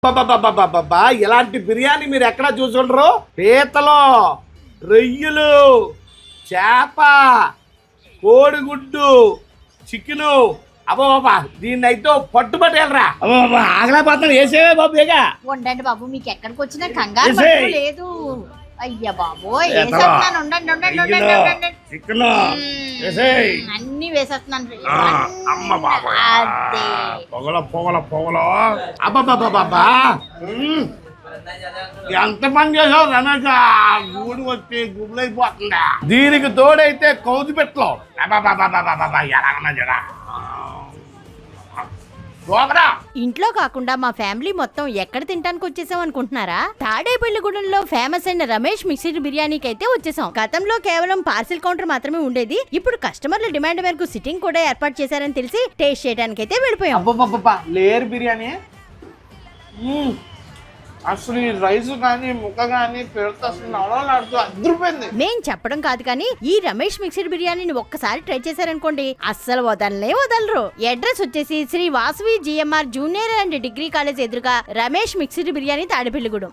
బాబా ఇలాంటి బిర్యానీ మీరు ఎక్కడ చూసుండ్రు? పీతలు, రొయ్యలు, చేప, కోడిగుడ్డు, చికెను. అబ్బా బాబా దీన్ని అయితే పట్టుబట్టేలరా. అబ్బా బాబా ఆగలేకపోతాను. వేసేవే బాబు బేగా. ఉండండి బాబు, మీకు ఎక్కడికి వచ్చినా కంగారు లేదు. అయ్యా బాబోయ్, వేసేస్తున్నాను. ఉండండి ఉండండి ఉండండి ఉండండి. చికెన్ అన్ని వేసేస్తున్నాను. అమ్మ బాబా పొగల పొగల పొగల. అబ్బాబాబా ఎంత పని చేసావు రమేష్? గూడు వచ్చి గుబులైపోతుందా? దీనికి తోడైతే కౌజు పెట్టలో. అబ్బాబాబా ఎలాగన్నా జరా ఇంట్లో కాకుండా మా ఫ్యామిలీ మొత్తం ఎక్కడ తినడానికి వచ్చేసాం అనుకుంటున్నారా? తాడేపల్లిగూడెంలో ఫేమస్ అయిన రమేష్ మిక్స్డ్ బిర్యానీకి అయితే వచ్చేసాం. గతంలో కేవలం పార్సిల్ కౌంటర్ మాత్రమే ఉండేది. ఇప్పుడు కస్టమర్ల డిమాండ్ మేరకు సిట్టింగ్ కూడా ఏర్పాటు చేశారని తెలిసి టేస్ట్ చేయడానికి అయితే వెళ్ళిపోయాం. అబ్బబ్బబ్బా లేయర్ బిర్యానీ అసలు ఈ రైస్ కానీ ముక్క కానీ పెడితే అసలు నవలాడుతూ అదిరిపోయింది. మేం చెప్పడం కాదు కానీ ఈ రమేష్ మిక్స్డ్ బిర్యానీని ఒక్కసారి ట్రై చేశారనుకోండి అస్సలు వదలరు. అడ్రస్ వచ్చేసి Shri Vasavi GMR junior and degree college ఎదురుగా రమేష్ మిక్స్డ్ బిర్యానీ తాడేపల్లిగూడెం.